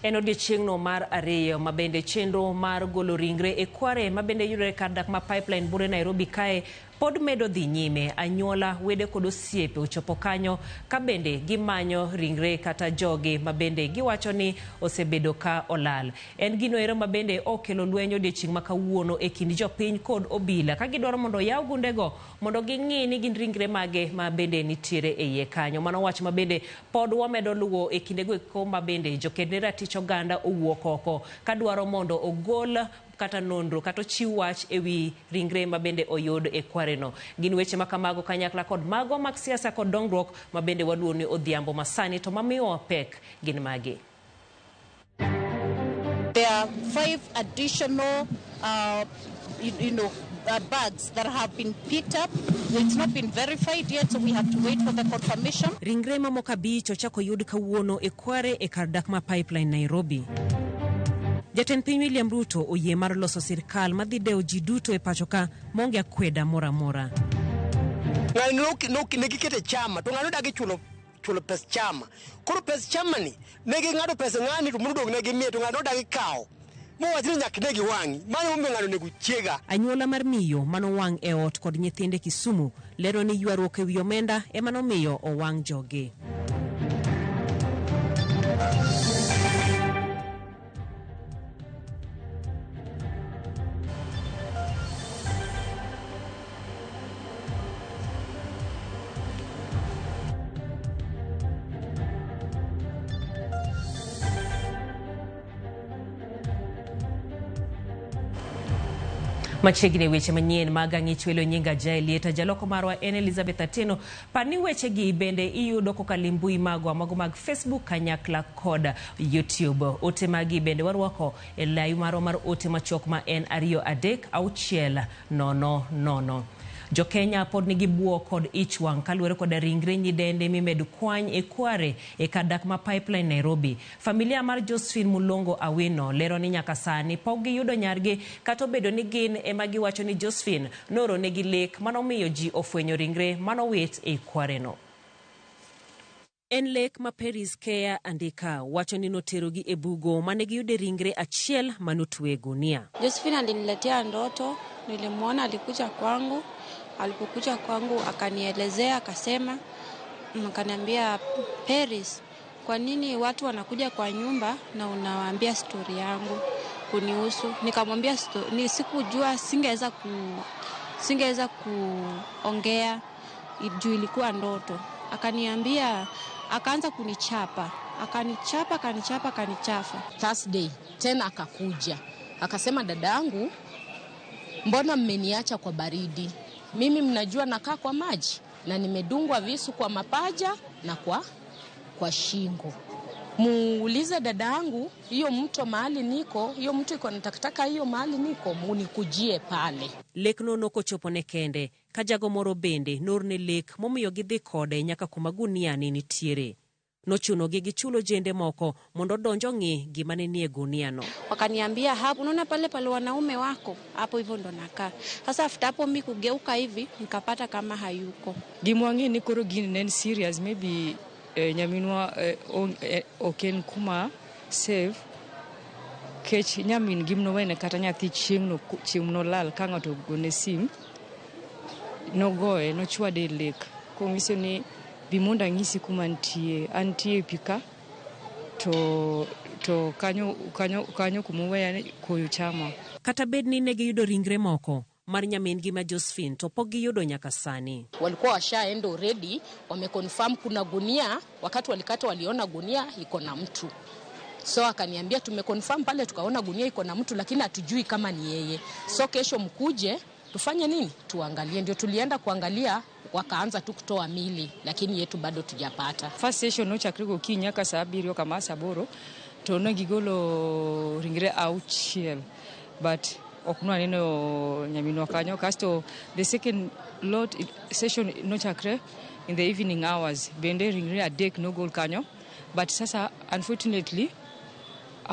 En odiechieng'no mar ariyo mabende chenro mar golo ringre e kware mabende yudore kar dak ma Pipeline bure Nairobi kae pod medo dhi nyime. Anyuola, wede kod osiepe ochopo kanyo ka bende gimanyo ringre kata jogi mabende giwacho ni osebedo ka olal. En gino ero mabende okelo lwenyo odiechieng' ma kawuono e kind jopiny kod obila ka gidwaro mondo yaw gundego mondo ging'i ni gin ringre mage mabende nitiere e iye kanyo. Mano wach mabende pod wamedo luwo e kindego eko mabende joked ne ratich oganda owuok oko ka dwaro mondo ogol kata nonro kata chiw wach ewi ringre mabende oyud e kware no. Gin weche makamago kanyakla kod mago mag siasa kod dongruok mabende waluo ni odhiambo masani to mamiyo pek gin magi. There are 5 additional bags that have been picked up. It's not been verified yet, so we have to wait for the confirmation. Ringre mamoko abich ochako yud kawuono e kware e kar dak ma Pipeline Nairobi. Jatend piny William Ruto oyie mar loso sirkal madhi dewo ji duto e pacho ka monge akweda mora mora. Ne gikete chama to ng'ano dagi chulo pes chama. Koro pes chama ni ne ging'ado pes ng'ani to mondo dog ne gimiye to ng'ano dagi kawo. Mowachni nyaka ne giwang'i. Mano momiyo ng'ano nego chiega. Anyuola mar miyo mano wang' e ot kod nyithinde Kisumu lero ni ywaruok ewi omenda ema nomiyo owang' jogi. Machiegni weche manyien mag ang'ich welo nyinga Jaelieta jaloko marwa en Elizabeth Ateno. Pani weche gi bende iyudo kokalo mbui magwa mago mag Facebook kanyakla kod YouTube. Ote magi bende warwako e layu marwa mar ote machok ma en 23600. Jo Kenya pod nigi buo kod ich wang' kaluwore kod ringre nyidende mimedo kwany e kware e kar dak ma Pipeline Nairobi. Familia mar Josephine Mulongo Awino lero ni nyaka sani pok giyudo nyargi kata obedo ni gin ema giwacho ni Josephine noro negi lek manomiyo ji ofwenyo ringre manowit e kware no. En lek ma Paris Kea andika wacho ni noterogi e bugo mane giyude ringre achiel manotwe gunia. Josephine aliniletea ndoto, nilimwona alikuja kwangu. Alipokuja kwangu akanielezea, akasema, akaniambia, Paris, kwa nini watu wanakuja kwa nyumba na unawaambia story yangu kunihusu? Nikamwambia ni sikujua, singeweza kuongea juu ilikuwa ndoto. Akaniambia, akaanza kunichapa. Akanichapa. Thursday tena akakuja. Akasema, dadangu, mbona mmeniacha kwa baridi? Mimi mnajua nakaa kwa maji na nimedungwa visu kwa mapaja na kwa shingo. Muulize dadangu, hiyo mto mahali niko, hiyo mto iko na takataka hiyo mahali niko, munikujie pale. Lek no nokochopo ne kende, kajago moro bende norne lek momiyo gidhi kode nyaka kuma gunia ni nitiere. Nochuno gichulo jende moko mondo donjo ng'i gima ne nie gunia no. Wakaniambia, hapo unaona pale wanaume wako, hapo hivyo ndo nakaa. Sasa after hapo mimi kugeuka hivi nikapata kama hayuko. Gimwangi ni koro gin serious, maybe nyaminwa oken kuma save kech nyamin gimno wene kata nyathi chieng'no lal ka ng'ato gone sim nogoe nochwade lek kongiso ni bimunda ngisi kuma antie pika to kanyo kumuweya koyo chama. Kata bedni ne giyudo ringre moko mar nyamin gi ma Josephine to pok giyudo nyaka sani. Walikuwa washaenda already, wameconfirm kuna gunia, wakati walikata waliona gunia iko na mtu. So akaniambia tumeconfirm pale tukaona gunia iko na mtu lakini hatujui kama ni yeye. So kesho mkuje tufanye nini? Tuangalie. Ndio tulienda kuangalia, wakaanza tu kutoa mili lakini yetu bado tujapata. First session no chakriko kinyaka saa 7 kama saa 8 to no gigolo ringre auchiel but okuna neno nyaminwa kanyo. Kasto the second lot session no chakre in the evening hours bende ringre adek no gol kanyo but sasa unfortunately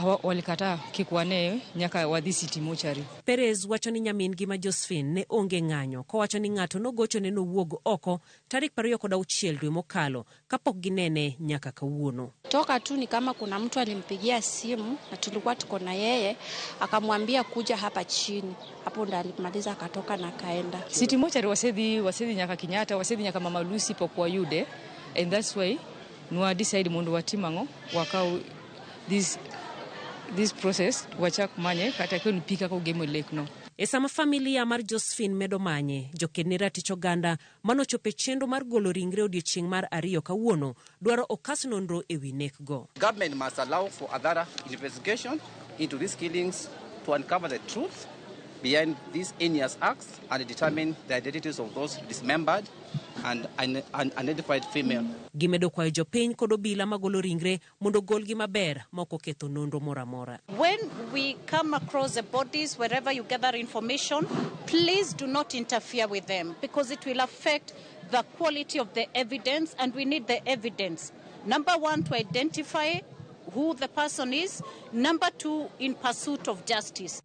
walikataa kikwane nyaka wadhi City Mortuary. Perez wacho ni nyamin gima Josephine ne onge ng'anyo, kowacho ni ng'ato nogocho ne nowuog oko tarik 26 dwe mokalo kapok ginene nyaka kawuono. Toka tu ni kama kuna mtu alimpigia simu na tulikuwa tuko na yeye, akamwambia kuja hapa chini. Hapo ndo alimaliza akatoka na kaenda. City Mortuary wasedhi nyaka Kenyatta, wasedhi nyaka Mama Lucy pokwa yude, and that's why nwa decide mondo watimango wakao this process wachak manye kata koni pika ko gemo lekno. E sama familia mar Josephine medo manye, joked ni ratich oganda manochope chenro mar golo ringre odiochieng' mar 2 kawuono dwaro okas nonro ewi nekgo. Government must allow for a thorough investigation into these killings to uncover the truth behind these heinous acts and determine the identities of those dismembered and unidentified female. Gimedo kwayo jopiny kod obila magolo ringre mondo golgi maber moko ketho nonro moramora. When we come across the bodies, wherever you gather information, please do not interfere with them because it will affect the quality of the evidence, and we need the evidence. Number 1, to identify who the person is. Number 2, in pursuit of justice.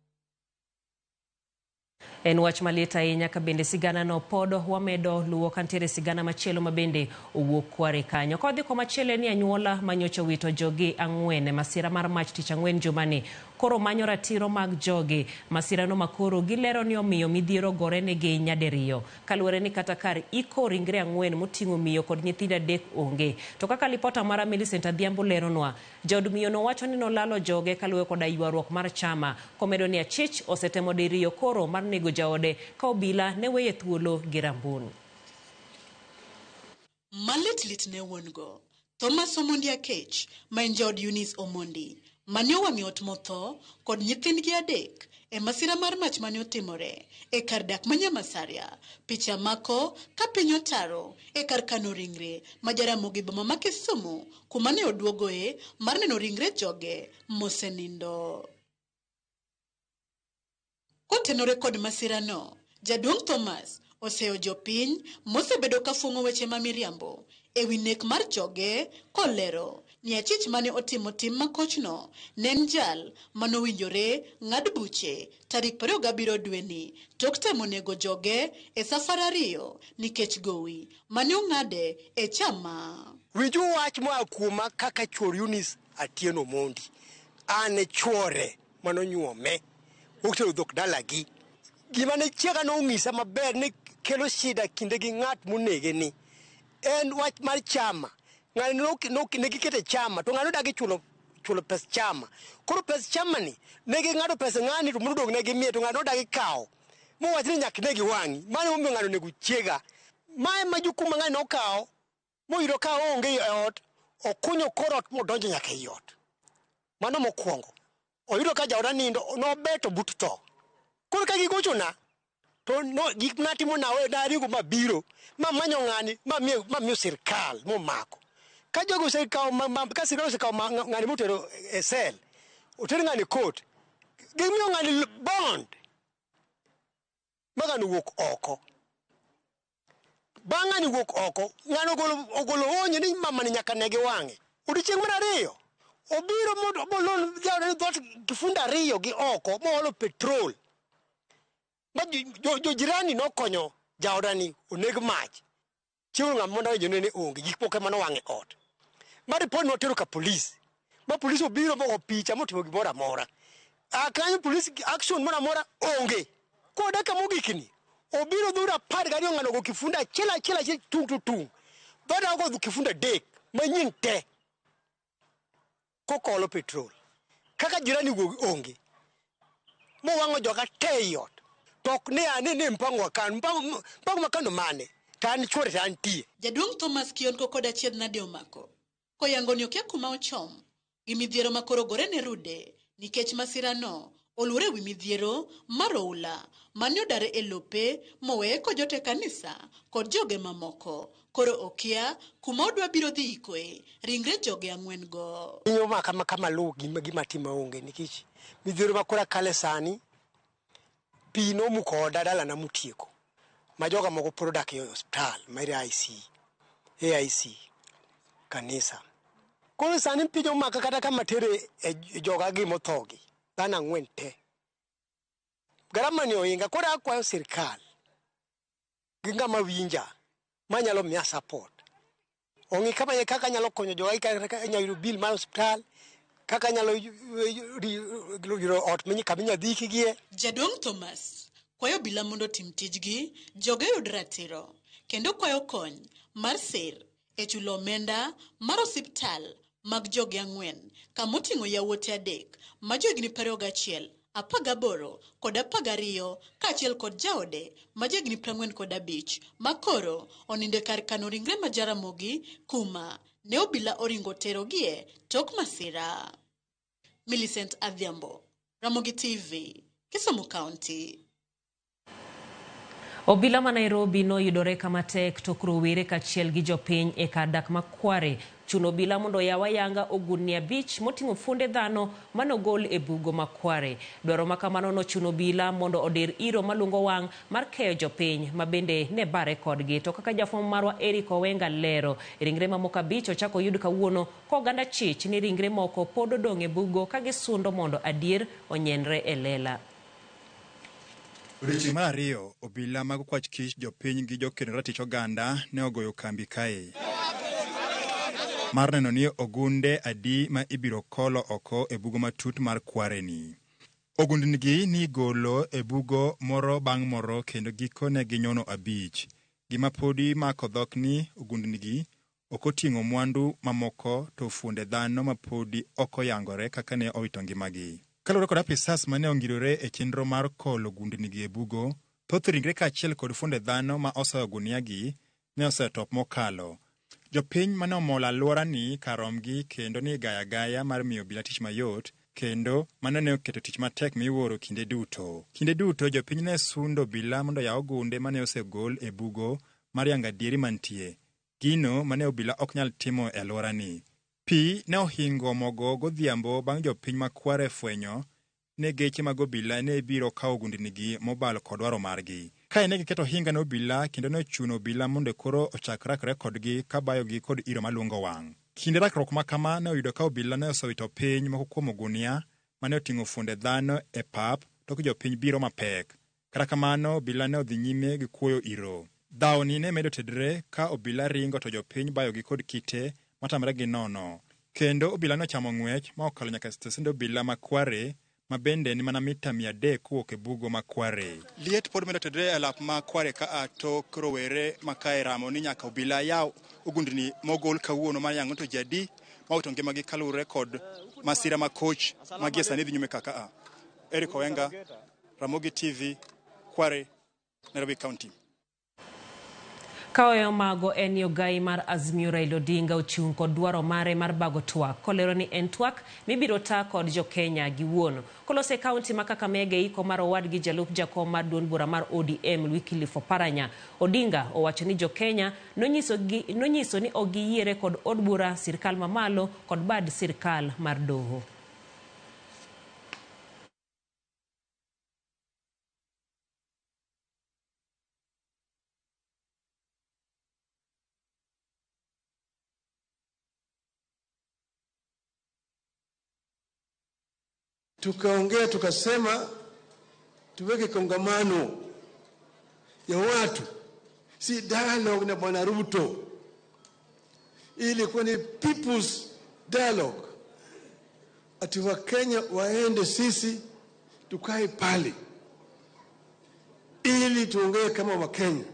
En wach malita ahinya ka bende sigana no podo wamedo luwo kantiere sigana machielo mabende owuok kware kanyo. Kodhi ko machielo ni anyuola manyocha wito jogi ang'wen masira mar mach tich ang'wen jumani koro manyo ratiro mag jogi. Masira no makoro gilero ni omiyo midhiero gore negi nyadiriyo kaluwore ni kata kar iko ringre ang'wen moting'o miyo kod nyithindo 3 onge. To kaka lipota mara Millicent Adhiambo leronwa, jaod miyo no wacho ni nolalo joge kaluwe koda ywaruok mar chama komedo ni achich osetemo diriyo koro mar nego jaode ka obila ne weye thuolo gi rambun. Malit ne wongo Thomas Omondi Akech maen jaod Eunice Omondi mane owang'e ot motho kod nyithindgi 3 e masira mar mach mane otimore e kar dak ma Nyamasaria. Picha mako ka piny otaro e kar kano ringre ma Jaramogi boma ma Kisumu kuma ne oduogoe mar neno ringre joge mosenindo. Kotenore kod masira no, Jaduong' Thomas oseo jopiny mosebedo ka fungo weche ma miriambo ewi nek mar joge kolero ni achich mane otimo tim makochno nen jal manowinjore ng'ad buche tarik 27 dweni tok temo nego joge e safar 2 nikech gowi mane ong'ade e chama. Winju wach moa kuoma kaka chuor Eunice Atieno Omondi. Ane chuore manonyuome okelo dhok dalagi. Gima ne chiega no ng'isa maber ni kelo shida kinde gi ng'at monege ni en wach mar chama. Ng'ani ne gikete chama to ng'ano dagi chulo pes chama. Koro pes chama ni ne ging'ado pes ng'ani to mondo dog ne gimiye to ng'ano dagi kawo mo wach ni nyaka ne giwang'i. Mano momiyo ng'ano nego chiega. Mae ma jukumu ng'ani nokawo moyudo ka onge e ot okunyo korot modonjo nyaka e ot. Mano mokwongo. Oyudo ka jaoda nindo nobeto but tho. Koro ka gigochona to no gik natimo nawe darigo mabiro manyo ng'ani mamiyo sirkal momako. Ka jogo sirkal ka sirkal osekawo ng'ani motero e sel oter ng'ani court gimiyo ng'ani bond magano wuok oko. Bang' ng'ani wuok oko ng'ano ogolo onyo ni mamani nyaka negi wang'e. Odiochieng' mar 2 obiro molon jaoda dhot kifunda 2 gi oko moolo petrol. Jo jirani nokonyo jaoda ni oneg mach. Chiwo ng'ama mondo jone ne onge gik poke mano wang'e ot. Ma report notero ka police. Ma police obiro mogo picha motimo gimoro amora. Akanyo police action moro amora onge. Koda ka mogikni obiro dhura 12 ng'ano go kifunda chela tung. Dhora go kifunda 3 manyien te. Kokolo petrol. Kaka jirani go onge. Mo wang'o joka te yot. Tok ne ane mpango kan mpango makano mane tan chore tan tie. Jaduong' Thomas Kionko koda chied nade omako koyango ni okia kuma ochom gi midhiero makoro gore ne rude nikech masira no olure wi midhiero mar oula mane odare e lope mowe ko jote kanisa kod joge mamoko koro okia kuma odwa biro dhi ikoe ringre joge 4 go. Inyo kama lu gima timo onge nikech midhiero makora kale sani pino muko dala na mutieko majoga moko product e hospital mar AIC kanisa Koro sani pinyo maka kata kama tere joga gi mothogi. Dhana ng'wen te. Garama ni oinga koro akwayo sirkal. Ginga mawinja. Manyalo miya support. Ongi kama ye kaka nyalo konyo joga kaka nyalo bill mar hospital. Kaka nyalo ot menyi kaminya dhiki gie. Jadong Thomas kwayo bila mondo tim tijgi joge yud ratiro kendo kwayo kony mar sir e chulo omenda mar osiptal mag joge ang'wen kamoting'o yawuote adek ma johigni 21, 18 kod 12 kaachiel kod jaode ma johigni 45 ma koro oninde kar kano ringre ma Jaramogi kuma ne obila oringo terogie tok masira. Millicent Adhiambo, Ramogi TV, Kisumu County. Obila ma Nairobi noyudore kama tek tok rowere kaachiel gi jopiny e kar dak ma Kware chuno obila mondo yawa yanga ogundni 5 moting'o funde dhano manogol e bugo ma Kware. Dwaro ma kamano nochuno obila mondo odir iro malungo wang' mar keyo jopiny ma bende ne bare kodgi. To kaka jafwambo marwa Eric Owenga lero, ringre mamoko 5 ochako yud kawuono ko oganda chich ni ringre moko pod odong' e bugo ka gisundo mondo adier onyenre e lela. Odiochieng' mar ariyo, obila mag kwach kich jopiny gi jokendo ratich oganda ne ogoyo kambi kae. Mar neno ni ogunde adi ma ibiro kolo oko e bugo matut mar Kware ni. Ogundnigi ni golo e bugo moro bang' moro kendo gikone ginyono 5. Gima podi mako dhok ni ogundnigi okoting'o mwandu mamoko to funde dhano ma podi okoyangore kaka ne owito ngimagi. Kalure kod apisas mane ongirore e chenro mar kolo gundnigi e bugo, thoth ringre kaachiel kod funde dhano ma osayo guniagi ne osetop mokalo. Jopiny mane omol alwora ni karomgi kendo ni gaya mar miyo obila tich mayot, kendo mane ne oketo tich matek miwuoro kinde duto. Kinde duto jopiny ne sundo obila mondo yaw gunde mane osegol e bugo mar yanga dieri mantie. Gino mane obila ok nyal timo e alwora ni. Pi ne ohingo mogo godhiambo bang' jopiny ma Kware fwenyo ne geche mag obila ne biro kawo gundnigi mobalo kod dwaro margi. Kae ne giketo hinga ne obila kendo ne ochuno obila mondo koro ochak rakre kodgi ka bayogi kod iro malungo wang'. Kinde rakruok ma kama ne oyudo ka obila ne osewito piny moko kuom ogunia mane oting'o funde dhano e pap to jopiny biro mapek. Kata kamano obila ne odhi nyime gi kuoyo iro. Dhawni ne medo tedre ka obila ringo to jopiny bayogi kod kite matamre gi nono. Kendo obila no chamo ng'wech ma okalo nyaka stesend obila ma Kware ma bende ni mana mita 300 kuwuok e bugo ma Kware. Liet pod medo tedre e lap ma Kware ka atok rowere ma kae ramo ni nyaka obila yaw ogundni mogol kawuono mar yango to jadi ma owito ngimagi kalure kod masira ma koch ma gie sani dhi nyume kaka a. Eric Owenga, Ramogi TV, Kware, Nairobi County. Kaoyo mago en yogai mar Azimio Raila Odinga ochung' kod dwaro mare mar bago twak. Kolero ni en twak mibiro ta kod jo Kenya giwuon. Kolose kaunti ma Kakamega iko mar owadgi jalup jakom mar duond bura mar ODM Wycliffe Oparanya. Odinga owacho ni jo Kenya nonyiso ni ogiyiere kod od bura sirkal mamalo kod bad sirkal mar doho. Tukaongea tukasema tuweke kongamano ya watu, si dialogue na Bwana Ruto, ili kuwa ni people's dialogue. Ati wa Kenya waende, sisi tukae pale ili tuongee kama wa Kenya,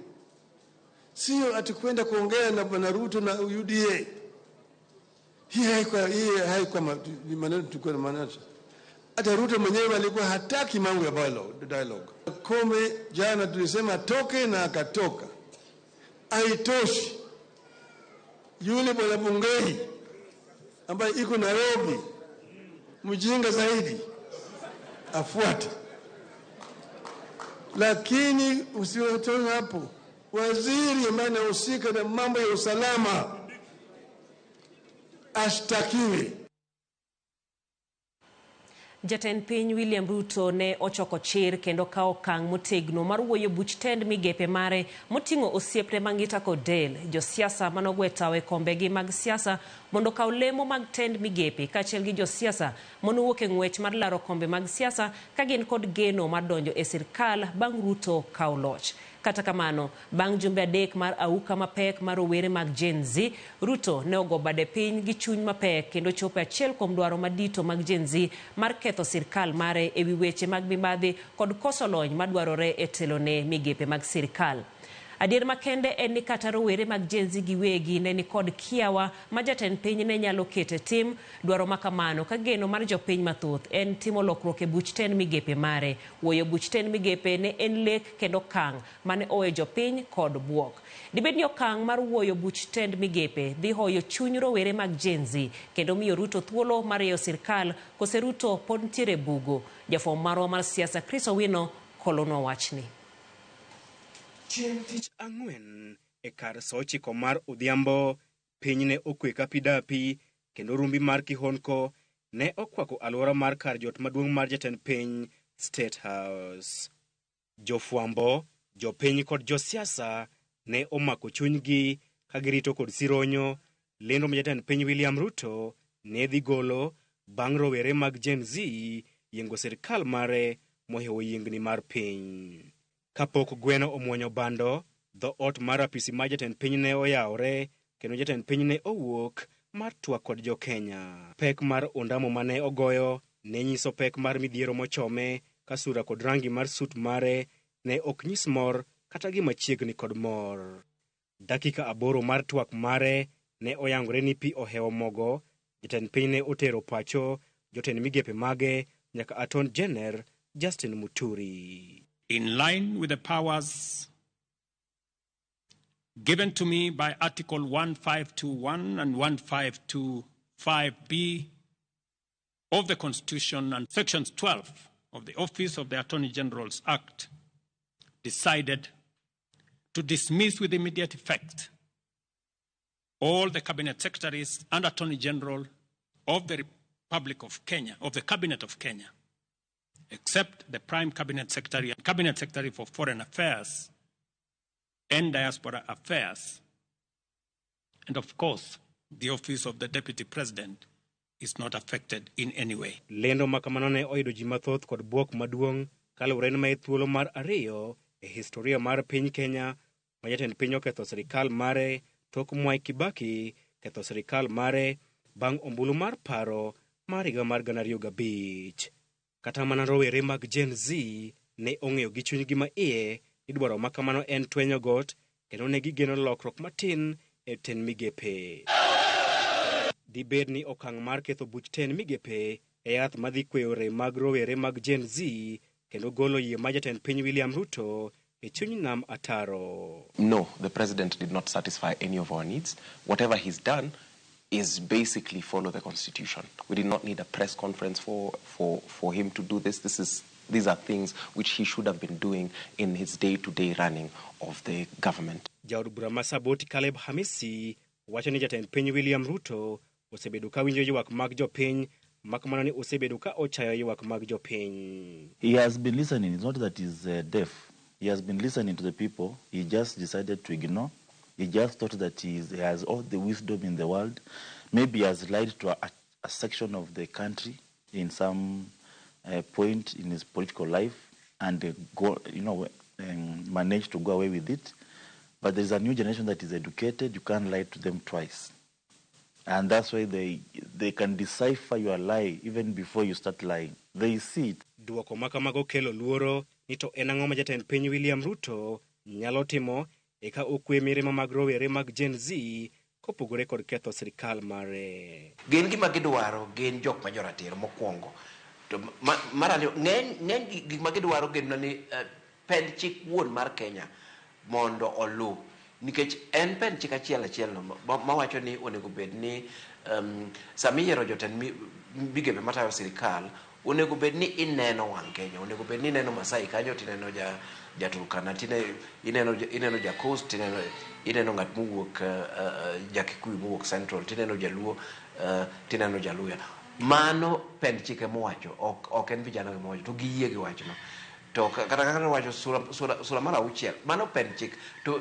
sio ati kwenda kuongea na Bwana Ruto na UDA. Hii haikuwa maneno tukio na maneno. Hata Ruto mwenyewe alikuwa hataki mambo ya dialogue. Kome jana tulisema toke na akatoka. Haitoshi. Yule Bwana Bungei ambaye iko Nairobi, mjinga zaidi, afuate. Lakini usiwatoe hapo. Waziri ambaye anahusika na mambo ya usalama ashtakiwe. Jatend piny William Ruto ne ochoko chir kendo kao okang' motegno mar wuoyo buch tend migepe mare moting'o osiepne Mangita kod Del, josiasa manogwe tawo e kombegi mag siasa mondo kaw lemo mag tend migepe kaachiel gi josiasa monowuok e ng'wech mar laro kombe mag siasa ka gin kod geno mar donjo e sirkal bang' Ruto kaw loch. Kata kamano, bang' jumbe adek mar auka mapek mar rowere mag Gen Z, Ruto ne ogo bade piny gi chuny mapek kendo chopo achiel kuom dwaro madito mag Gen Z mar ketho sirkal mare e wi weche mag mibadhi kod koso lony madwarore e telone migepe mag sirkal. Adier makende en ni kata rowere mag Gen Z giwegi ne ni kod kiawa ma jatend piny ne nyalo kete tim dwaro makamano ka geno mar jopiny mathoth en timo lokruok e buch tend migepe mare. Wuoyo buch tend migepe ne en lek kendo kang' mane owe jopiny kod buok. Dibed ni okang' mar wuoyo buch tend migepe dhi hoyo chuny rowere mag Gen Z kendo miyo Ruto thuolo mar yeyo sirkal kose Ruto pod ntiere bugo. Jafwambo marwa mar siasa Chris Owino kolonwa wachni. Chieng' tich ang'wen e kar sochiko mar odhiambo, piny ne okwe ka pi dapi kendo rumbi mar kihondko ne okwako alwora mar kar jot maduong' mar jatend piny State House. Jofwambo, jopiny kod josiasa ne omako chunygi ka girito kod sironyo lendo ma jatend piny William Ruto ne dhi golo bang' rowere mag Gen Z yiengo sirkal mare mohewo yiengni mar piny. Kapok gweno omwonyo bando, dho ot mar apisi ma jatend piny ne oyawre kendo jatend piny ne owuok mar twak kod jo Kenya. Pek mar ondamo mane ogoyo ne nyiso pek mar midhiero mochome ka sura kod rangi mar sut mare ne ok nyis mor kata gima chiegni kod mor. Dakika 8 mar twak mare ne oyangore ni pi ohewo mogo. Jatend piny ne otero pacho jotend migepe mage nyaka Attorney General Justin Muturi. In line with the powers given to me by Article 1521 and 1525B of the Constitution and Sections 12 of the Office of the Attorney General's Act, decided to dismiss with immediate effect all the Cabinet Secretaries and Attorney General of the Republic of Kenya, of the Cabinet of Kenya, except the Prime Cabinet Secretary and Cabinet Secretary for Foreign Affairs and Diaspora Affairs. And of course, the Office of the Deputy President is not affected in any way. Lendo makamano ne oido ji mathoth kod buok maduong' kaluwore ni thuolo mar ariyo e historia mar piny Kenya ma jatend piny oketho sirkal mare tok Mwai Kibaki ketho sirkal mare bang' ombulu mar paro mar higa mar 2005. Kata mana rowere mag Gen Z ne ong'eyo gi chunygi ma iye ni dwaro makamano en twenyo got kendo ne gigeno lokruok matin e tend migepe. Dibed ni okang' mar ketho buch tend migepe e yath madhi kweyo rem mag rowere mag Gen Z kendo golo yie ma jatend piny William Ruto e chuny nam ataro. No, the president did not satisfy any of our needs. Whatever he's done is basically follow the Constitution. We did not need a press conference for him to do this. These are things which he should have been doing in his day-to-day running of the government. Jaod bura Masaboti Caleb Hamisi wacho ni jatend piny William Ruto osebedo ka winjo ywak mag jopiny makamano ni osebedo ka ochayo ywak mag jopiny. He has been listening. It's not that he's deaf. He has been listening to the people. He just decided to ignore. He just thought that he has all the wisdom in the world. Maybe he has lied to a section of the country in some point in his political life and managed to go away with it. But there's a new generation that is educated. You can't lie to them twice. And that's why they can decipher your lie even before you start lying. They see it. Duoko makamago kelo luoro ni to en ang'o ma jatend piny William Ruto nyalo timo eka okwe mirima mag rowere mag Gen Z kopogore kod ketho sirkal mare. Gin gima gidwaro gin jok ma joratiro mokwongo. To mar ariyo ng'eny gima gidwaro gin ni pend chik wuon mar Kenya mondo olu. Nikech en pen chik achiel no mawacho ni onego bed ni samiyiero jotend migepe matayo sirkal onego bed ni ineno wang' Kenya, onego bed ni ineno Masai kanyo, tineno Jaturkana, ineno Jakos, ineno ng'at mowuok Jakikuyu mowuok Central, tineno Jaluo, tineno Jaluya. mano pend chike mowacho ok en vijana mowacho to giyie gi wachno to kata kaka wacho sura mar 6 mano pend chik to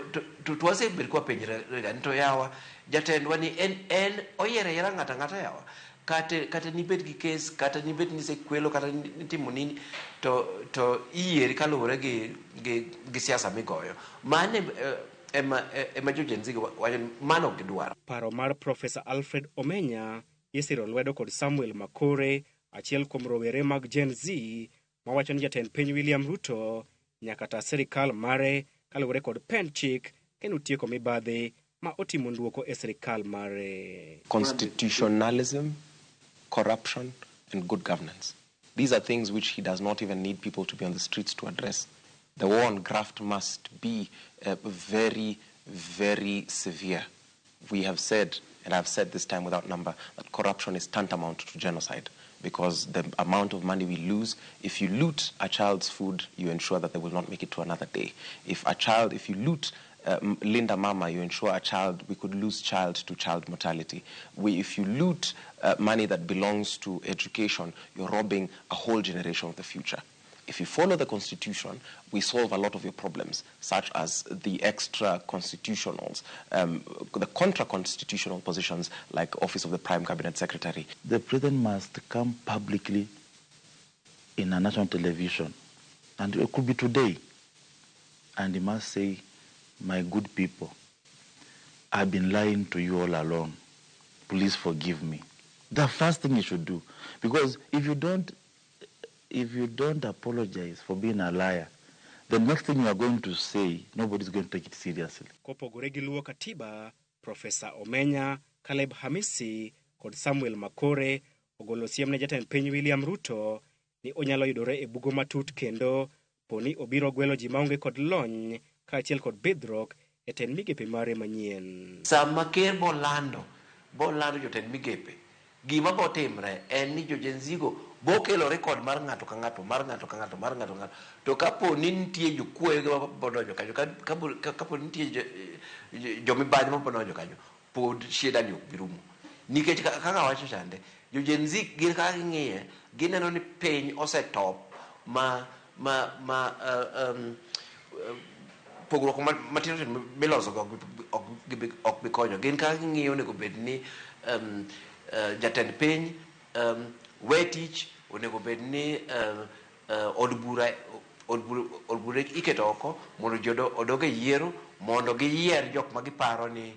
wasebed kwa penjre gani to yawa jatendwa ni en oyiere yera ng'ata yawa kata nibed gi kes kata nibed ni sekwelo kata nitimo nini to iyieri kaluwore gi siasa migoyo mane ema jojenzi wacho mano gidwaro. Paro mar Profesa Alfred Omenya isiro lwedo kod Samuel Makore, achiel kuom rowere mag Gen Z, mawacho ni jatend piny William Ruto nyaka ta sirikal mare kaluwore kod pend chik kendo tieko mibadhi ma otimo nduoko e sirikal mare. Constitutionalism, corruption, and good governance. These are things which he does not even need people to be on the streets to address. The war on graft must be very, very severe. We have said, and I've said this time without number, that corruption is tantamount to genocide because the amount of money we lose, if you loot a child's food, you ensure that they will not make it to another day. If you loot Linda Mama, you ensure we could lose child to child mortality. If you loot money that belongs to education, you're robbing a whole generation of the future. If you follow the Constitution, we solve a lot of your problems, such as the extra-constitutionals, the contra-constitutional positions like Office of the Prime Cabinet Secretary. The President must come publicly in a national television, and it could be today, and he must say, my good people, I've been lying to you all along. Please forgive me. The first thing you should do, because if you don't apologize for being a liar, the next thing you are going to say, nobody's going to take it seriously. Kopogore gi luwo katiba, Profesa Omenya, Caleb Hamisi, kod Samuel Makore ogolo siem ne jatend piny William Ruto ni onyalo yudore e bugo matut kendo poni obiro gwelo ji maonge kod lony kaachiel kod bidhruok e tend migepe mare manyien. Sama ker bolando jotend migepe, gima botimre en ni jojenzigo bokelo rekod mar ng'ato ka ng'ato to kapo ni nitie jokuoye ma bodonjo kanyo kapo nitie jomibadhi ma bodonjo kanyo pod shida ni ok birumo nikech kaka wacho chande jojenzi gin kaka ging'iye gineno ni piny osetop pogruok matino miloso ok bi konyo. Gin kaka ging'iyo onego bed ni jatend piny we tich onego bed ni od bura iketo oko mondo jodo odog e yiero mondo giyier jok ma giparo ni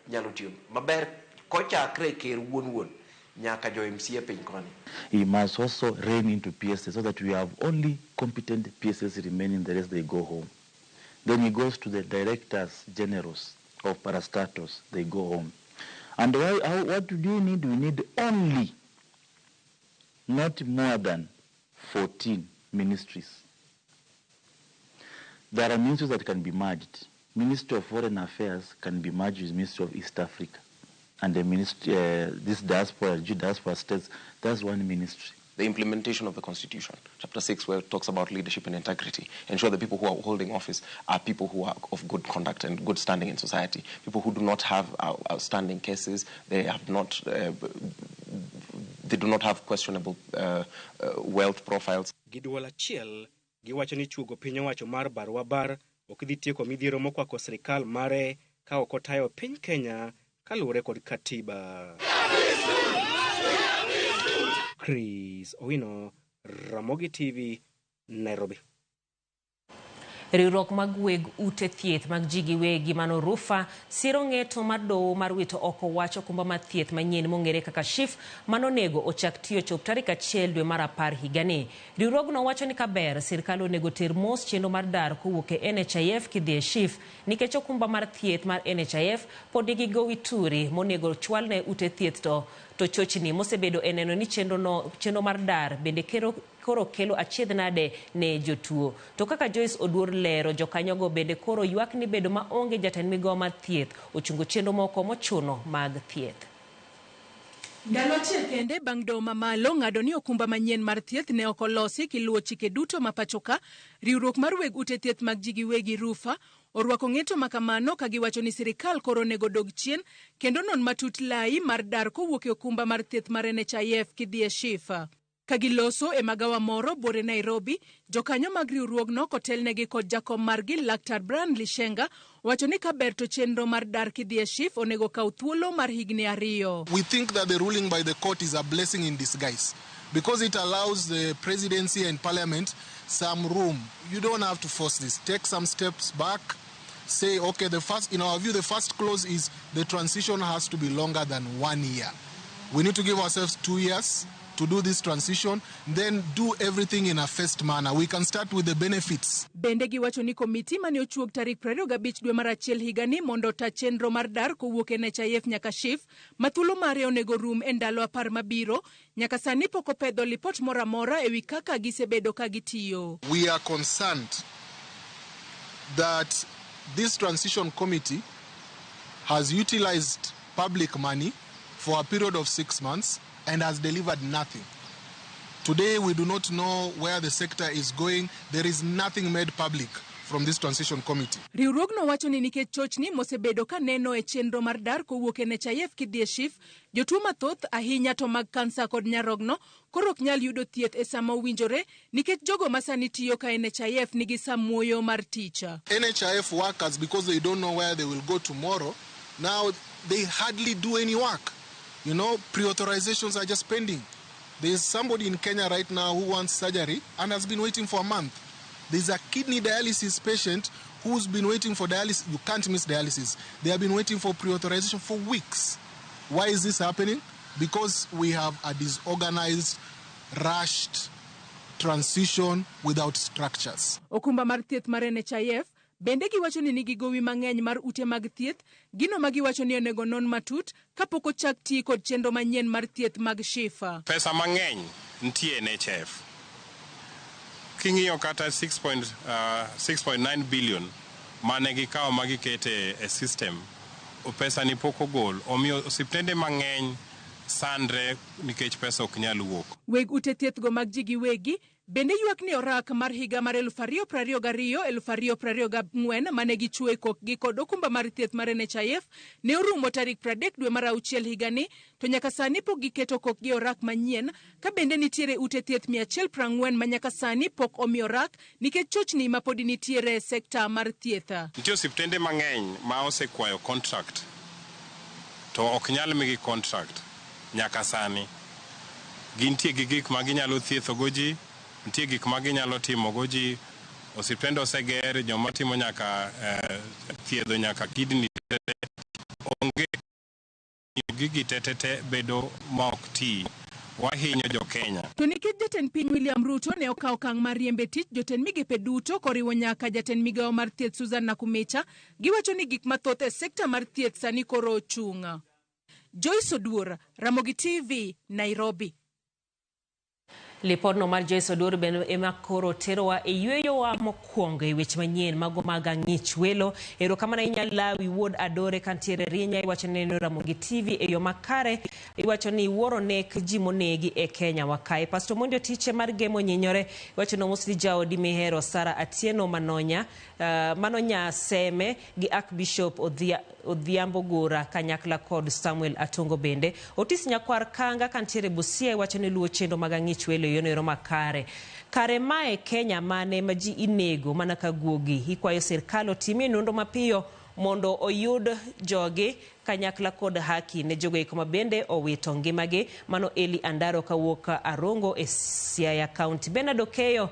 nyalo tiyo maber kochakre ker wuon nyaka jo MCA piny koni. He must also rein into PSS so that we have only competent PSS remaining, the rest they go home. Then he goes to the directors generals of parastatos, they go home. And what do you need? We need only not more than 14 ministries. There are ministries that can be merged. Ministry of Foreign Affairs can be merged with Ministry of East Africa. And the ministry, this diaspora states, that's one ministry. The implementation of the Constitution, Chapter 6, where it talks about leadership and integrity. Ensure the people who are holding office are people who are of good conduct and good standing in society. People who do not have outstanding cases, they do not have questionable wealth profiles. Giduola chiel, giwacho ni chugo piny owacho mar Barua Bar ok dhi tieko midhiero mokwako sirikal mare ka ok otayo piny Kenya kaluwore kod katiba. Chris Owino, Ramogi TV, Nairobi. Riwruok mag weg ute thieth mag ji giwegi mano Rufa siro ng'eto mar doho mar wito oko wacho kumba mar thieth manyien mong'ere kaka SHIF manonego ochak tiyo chop tarik 1 dwe mar 10 higani. Riwruogno wacho ni kaber sirkal onego ter mos chenro mar dar kowuok e NHIF kidhi e SHIF nikech okumba mar thieth mar NHIF pod nigi gowi turi monego chwal ne ute thieth to chochni mosebedo eneno ni chenro mar dar bende koro kelo achiedh nade ne jotuo. To kaka Joyce Oduor lero, jokanyogo bende koro ywak ni bedo ma onge jatend migawo mar thieth ochungo chenro moko mochuno mag thieth. Ndalo achiel kende bang' doho mamalo ng'ado ni okumba manyien mar thieth ne ok olosi kiluwo chike duto ma pachoka, riwruok mar weg ute thieth mag ji giwegi Rufa orwako ng'eto makamano kagiwacho ni sirikal koro nego dog chien kendo non matut lai mar dar kowuok e okumba mar thieth mar NHIF kidhi e Shifa. Kagiloso e magawa moro bore Nairobi, jokanyo mag riwruogno kotelnegi kod jakom margi Laktar Brian Lishenga wacho ni kaber to chenro mar dar kidhi e Shif onego kaw thuolo mar higni 2. We think that the ruling by the court is a blessing in disguise because it allows the presidency and parliament some room. You don't have to force this. Take some steps back. Say, okay, in our view, the first clause is the transition has to be longer than 1 year. We need to give ourselves 2 years to do this transition, then do everything in a phased manner. We can start with the benefits. Bende giwacho ni komiti mane ochuog tarik 25 dwe mar achiel higani mondo ta chenro mar dar kowuok e NHIF nyaka Shif, mathuolo mare onego rum e ndalo 10 mabiro, nyaka sani pok opedho lipot mora mora ewi kaka gisebedo ka gitiyo. We are concerned that this transition committee has utilized public money for a period of 6 months and has delivered nothing. Today, we do not know where the sector is going. There is nothing made public from this transition committee. Riwruogno wacho ni nikech chochni mosebedo ka neno e chenro mar dar kowuok e NHIF kidhi e Shif, jotuo mathoth ahinya to mag kansa kod nyarogno koro ok nyal yudo thieth e sama owinjore nikech jogo masani tiyo ka NHIF nigi samuoyo mar ticha. NHIF workers, because they don't know where they will go tomorrow, now they hardly do any work. You know, pre-authorizations are just pending. There's somebody in Kenya right now who wants surgery and has been waiting for a month. There's a kidney dialysis patient who's been waiting for dialysis. You can't miss dialysis. They have been waiting for pre-authorization for weeks. Why is this happening? Because we have a disorganized, rushed transition without structures. Okumba mar thieth mar NHIF bende giwacho ni nigi gowi mang'eny mar ute mag thieth, gino ma giwacho ni onego non matut kapok ochak ti kod chenro manyien mar thieth mag Shifa. Pesa mang'eny nitie NHIF. King'iyo kata 6.9 billion mane gikawo magikete e system, pesa ni pok ogol, omiyo osiptende mang'eny sandre nikech pesa ok nyal wuok. Weg ute thieth go mag ji giwegi bende ywak ni orak mar higa mar 2022-2024 mane gichwe kokgi kod okumba mar thieth mar NHIF ne orumo tarik 30 dwe mar auchiel higani, to nyaka sani pok giketo kokgi orak manyien, ka bende nitiere ute thieth 140 ma nyaka sani pok omi orak nikech chochni ma pod nitiere e sekta mar thieth. Nitie osiptende mang'eny ma osekwayo contract to ok nyal migi contract nyaka sani. Gintie gi gik ma ginyalo thiethogo ji, nitie gik ma ginyalo timogo ji, osiptende oseger, joma timo nyaka thiedho nyaka kidney, onge gigi tetete bedo ma ok ti, wahinyo jo Kenya. To nikech jatend piny William Ruto ne okawo okang' mar riembe tich jotend migepe duto koriwo nyaka jatend migawo mar thieth Susan Nakumicha, giwacho ni gik mathoth e sekta mar thieth sani koro ochung'. Joyce Oduor, Ramogi TV, Nairobi. Lipodno mar Joyce Oduor bende ema koro terowa e yueyo wa mokwongo e weche manyien mago mag ang'ich welo. Erokamano ahinya Lawi wuod Adore kantiere Rinya, iwacho ni Ramogi TV e yo makare, iwacho ni wuoro nek ji monegi e Kenya wakae. Pastor Mondio Tiche mar Gemo Nyinyore iwacho no Musli Jaodi Mihero Sara Atieno Manonya Seme gi Archbishop Odhiambo Gura kanyakla kod Samuel Atungo bende. Otis Nyakwar Kanga kantiere Busia iwacho ni luwo chenro mag ang'ich welo yonero makare. Kare mae Kenya mane maji inego mana ka guogi, ikwayo sirkal otimie nonro mapiyo mondo oyud jogi kanyakla kod haki ne jogo eko mabende owito ngimagi. Mano Eli Andaro kawuok Arongo e Siaya County. Bernard Okeyo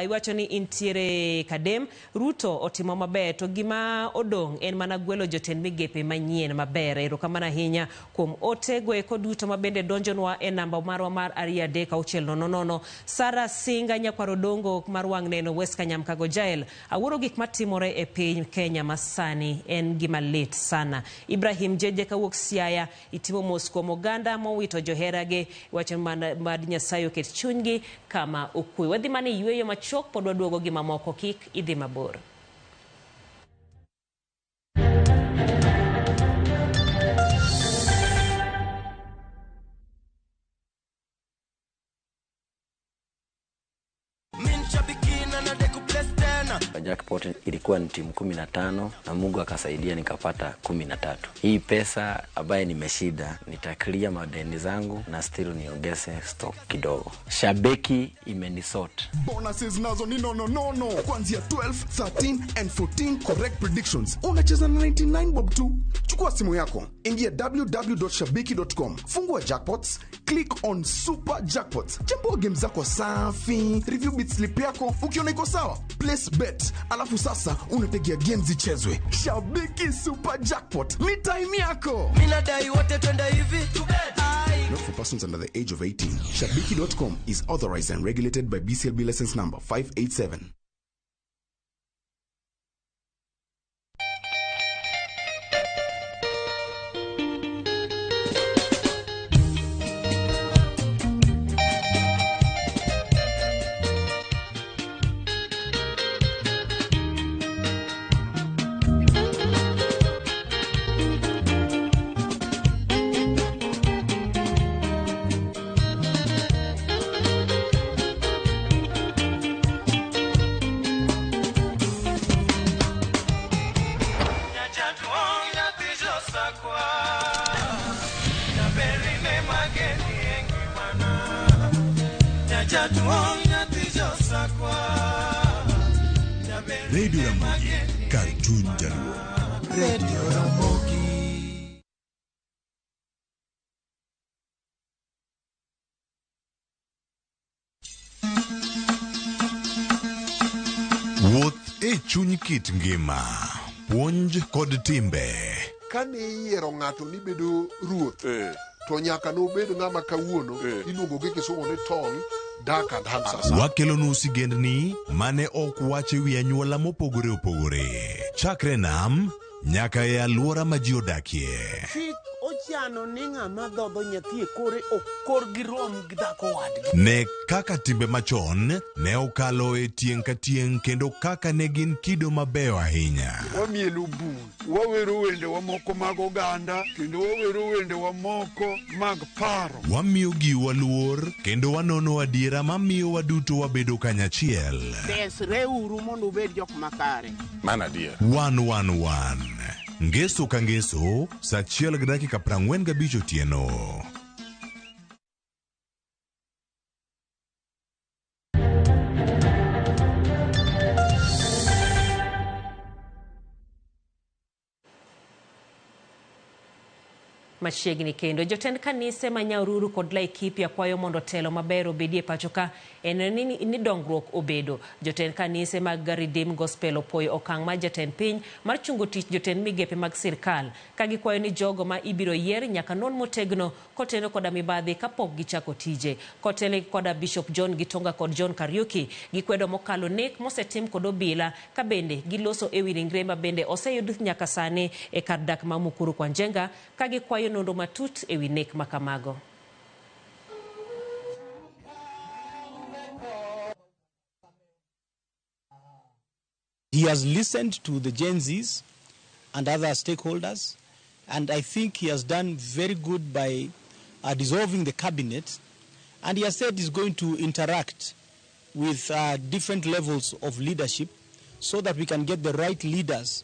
iwacho ni intiere Kadem, Ruto otimo maber to gima odong' en mana gwelo jotend migepe manyien maber. Erokamano ahinya kuom otego eko duto mabende donjonwa e namba marwa mar 33600. Sara Singa Nyakwaro Dongo mar wang' neno West Kanyamkago Jael, awuoro gik matimore e piny Kenya masani en gima lit sana. Ibrahim Jeje kawuok Siaya itimo mos kuom oganda mowito joherage, iwacho mad Nyasaye oket chunygi kama okwe. Wadhi mani yueyo machok pod waduogo gi mamoko, kik idhi mabor. jackpot ilikuwa ni timu 15 na Mungu akasaidia nikapata 13. Hii pesa ambaye nimeshida nitaklia madeni zangu na still niongeze stock kidogo. Shabeki imenisort. Bonuses nazo ni no. Kuanzia 12, 13 and 14 correct predictions. Unacheza na 99 bob tu. Chukua simu yako, ingia www.shabiki.com, fungua jackpots, click on super jackpots. Chambua game zako safi, review bit slip yako, ukiona iko sawa, place bet, alafu sasa unategea games zichezwe. Shabiki super jackpot, ni time yako. Mina dai wote twenda hivi to bet. Not for persons under the age of 18. Shabiki.com is authorized and regulated by BCLB license number 587. Radio Ramogi, Cartoon Jaluo. Radio Ramogi. Wuoth e chuny kit ngima, puonj kod timbe. Kane iyiero ng'ato ni bedo ruoth, to nyaka nobed ng'ama kawuono iluongo gi kisungu ni tall, dark and handsome. Wakelonu sigendni mane ok wache wi anyuola mopogore opogore. Chakre nam nyaka e alwora ma ji odakie. Chik ochiano ni ng'ama dhodho nyathi e kore okor gi rom gi dhako wadgi. Ne kaka timbe machon ne okalo e tieng' ka tieng' kendo kaka ne gin kido mabeyo ahinya. Wamielo bul, wawero wende wa moko mag oganda, kendo wawero wende wa moko mag paro. Wamiyo giwa luor kendo wanono adiera mamiyo waduto wabedo kanyachiel. Desreuru mondo ubed jok makare. Mana adier. 111. Ngeso ka ngeso, saa 1:45 otieno. Machiegni kendo jotend kanise ma Nyahururu kod Laikipia kwayo mondo telo maber obedie pacho ka en ni dongruok obedo. Jotend kanise mag Redeem Gospel opoyo okang' ma jatend piny mar chungo tich jotend migepe mag sirkal ka gikwayo ni jogo ma ibiro yier nyaka non motegno koteno koda mibadhi kapok gichako tije. Kotelo koda Bishop John Gitonga kod John Kariuki gikwedo mokalo nek mosetim kod obila ka bende giloso ewi ringre ma bende oseyud nyaka sani e kar dak ma Mukuru kwa Njenga ka gikwayo nondo matut ewi nek makamago. He has listened to the Gen Zs and other stakeholders, and I think he has done very good by dissolving the cabinet, and he has said he's going to interact with different levels of leadership so that we can get the right leaders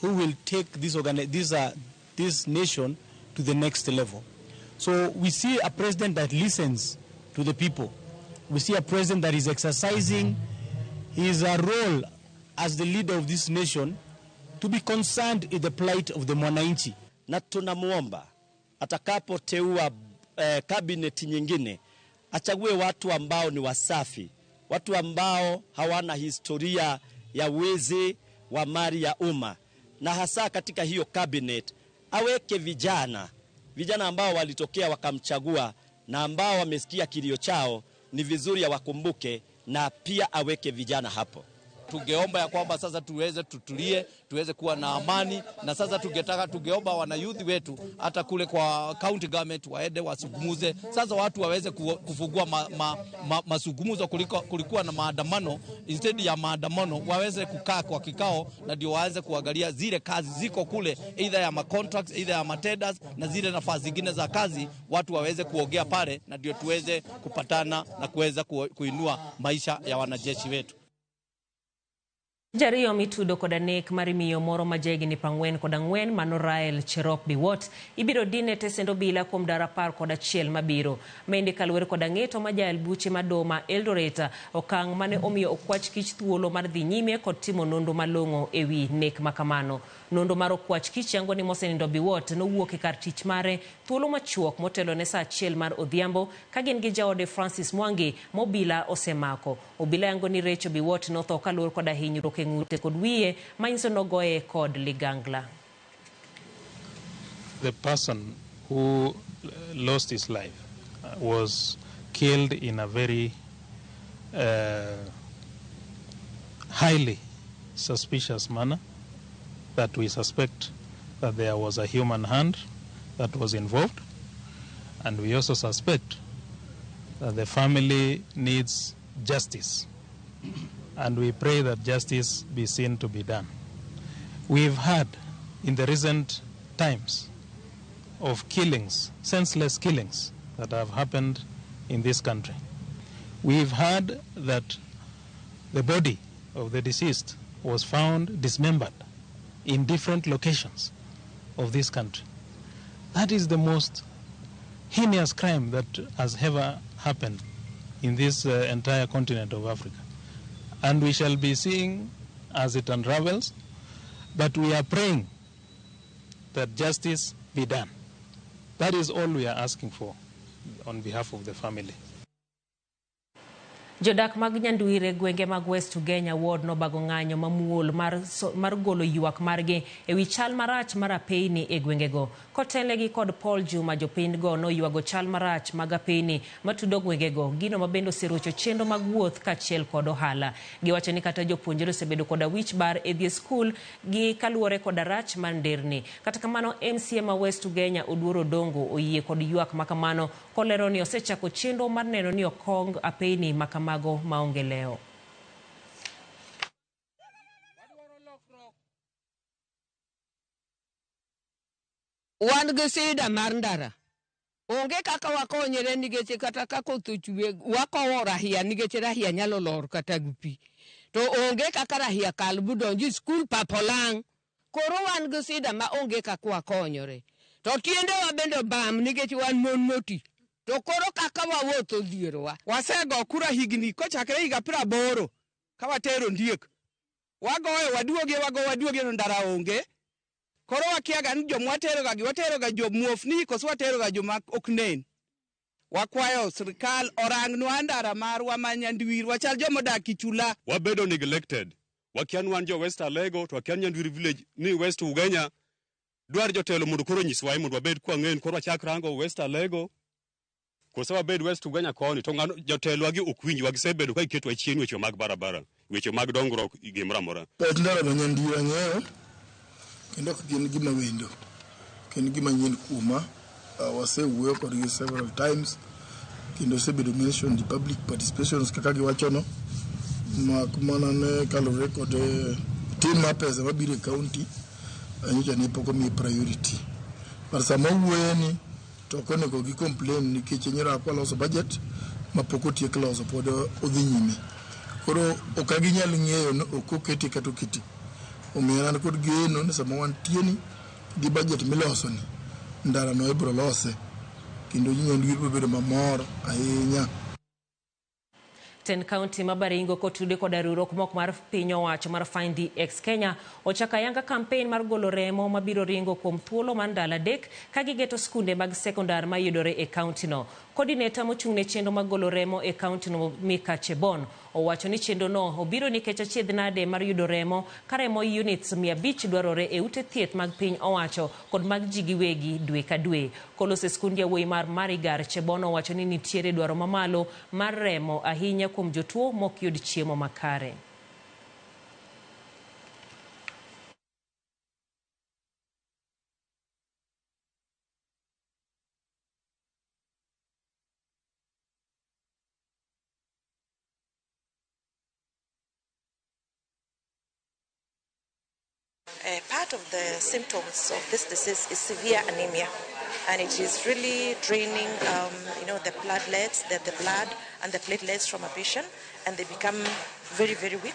who will take this nation to the next level. So we see a president that listens to the people. We see a president that is exercising his role as the leader of this nation to be concerned in the plight of the mwananchi. Na tunamuomba atakapoteua kabineti nyingine achague watu ambao ni wasafi, watu ambao hawana historia ya wizi wa mali ya umma, na hasa katika hiyo cabinet aweke vijana ambao walitokea wakamchagua na ambao wamesikia kilio chao, ni vizuri ya wakumbuke, na pia aweke vijana hapo. Tungeomba ya kwamba sasa tuweze tutulie, tuweze kuwa na amani, na sasa tungeomba wanayuthi wetu hata kule kwa county government waende wasugumuze. Sasa watu waweze kufungua masugumuzo kulikuwa na maandamano, instead ya maandamano waweze kukaa kwa kikao, na ndio waanze kuangalia zile kazi ziko kule, either ya contracts, either ya tenders, na zile nafasi zingine za kazi watu waweze kuongea pale, na ndio tuweze kupatana na kuweza kuinua maisha ya wanajeshi wetu. Jariyo mitudo koda nek mar miyo moro ma jahigni 44 Manorael Cherop Biwott ibiro dine tesend obila kuom dara 11 mabiro. Mende kaluwore koda ng'eto ma jal buche madoma Eldoret okang' mane omiyo okwach kich thuolo mar dhi nyime kod timo nonro malong'o ewi nek makamano. Nonro mar okwach kich yango ni mosenindo Biwott nowuok e kar tich mare thuolo machuok motelo ne saa 1 mar odhiambo ka gin gi jaode Francis Mwangi mobila osemako. Obila yango ni Recho Biwott notho kaluwore koda hinyruok ng'ute kod wiye manyiso nogoye kod ligangla. The person who lost his life was killed in a very highly suspicious manner, that we suspect that there was a human hand that was involved, and we also suspect that the family needs justice, and we pray that justice be seen to be done. We've had in the recent times of killings, senseless killings that have happened in this country. We've heard that the body of the deceased was found dismembered in different locations of this country. That is the most heinous crime that has ever happened in this entire continent of Africa. And we shall be seeing as it unravels, but we are praying that justice be done. That is all we are asking for on behalf of the family. Jodak mag Nyanduire gwenge mag West Ugenya ward nobago ng'anyo mamuol mar golo ywak margi ewi chal marach mar apeyni e gwengego. Kotelegi kod Paul Juma, jopinygo noywago chal marach mag apeyni matudo gwengego, gino mabende oserocho chenro mag wuoth kaachiel kod ohala. Giwacho ni kata jopuonjre osebedo koda wich bar e dhi skul gi kaluwore koda rach mar nderni. Kata kamano, MCA ma West Ugenya Oduor Odongo oyie kod ywak makamano, kolero ni osechako chenro mar neno ni okong apeyni mago maonge leo. Wan gi sida mar ndara. Onge kaka wakonyere nikech kata ka koth ochwe wakowo rahia nikech rahia nyalo lor kata gi pi. To onge kaka rahia kal budonji skul papolang. Koro wan gi sida ma onge kaka wakonyore. To tiendewa bende bam nikech wan mon moti. To koro kaka wawuotho dhierwa. Wasego kura higni kochakre higa 80 ka watero ndiek. Wagoyo waduoge no ndara onge. Koro wakiaga ni joma wateroga jomuofni koso wateroga joma ok nen. Wakwayo sirkal orangnwa ndara marwa ma Nyanduir wachal joma odak Kichula. Wabedo neglected. Wakian wan jo West Alego to wakian Nyanduir village ni West Ugenya. Dwar jotelo mondo koro nyiswa mondo wabed kwa ng'en koro wachak rango West Alego. Kosa wabed West Ugenya koni to ng'ano jotelo wagi okwinji wagisebedo ka iketwa chien weche mag barabara, weche mag dongruok gimra mora. Ndara ma Nyanduir ng'eyo kendo gin gima wendo. Kendo gima nyien kuma wasewuoyo kodgi several times kendo osebedo mention the public participations kaka giwachono mana ne kalore kod tin ma pesa mabiro e county anyicha ne pok omi priority. Mar sama wuoyeni to konego gi complain nikech nyira kwa loso budget ma pok otiek loso pod odhi nyime. Koro ok ginyal ng'eyo no ok oketi kata oketi. Omiyo an kod geno ni sama wantieni gi budget miloso ni ndara no ibro lose kendo Nyanduir bedo mamor ahinya. Ten County mabaringo kotude koda riwruok mok mar piny owacho mar Find the X Kenya ochaka yanga campaign mar golo remo mabiro ringo kuom thuolo mar ndalo 3 ka gigeto skunde mag sekondar mayudore e county no. Coordinator mochung'ne chenro mag golo remo e county no Mika Chebon owacho ni chenro no obiro nikech achiedh nade mar yudo remo ka remo units 500 dwarore e ute thieth mag piny owacho kod mag ji giwegi dwe ka dwe. Kolose skundi yawuoyi mar Marigar, Chebon owacho ni nitiere dwaro mamalo mar remo ahinya kuom jotuo mok yud chiemo makare. Part of the symptoms of this disease is severe anemia, and it is really draining, the bloodlets, the blood and the platelets from a patient, and they become very, very weak.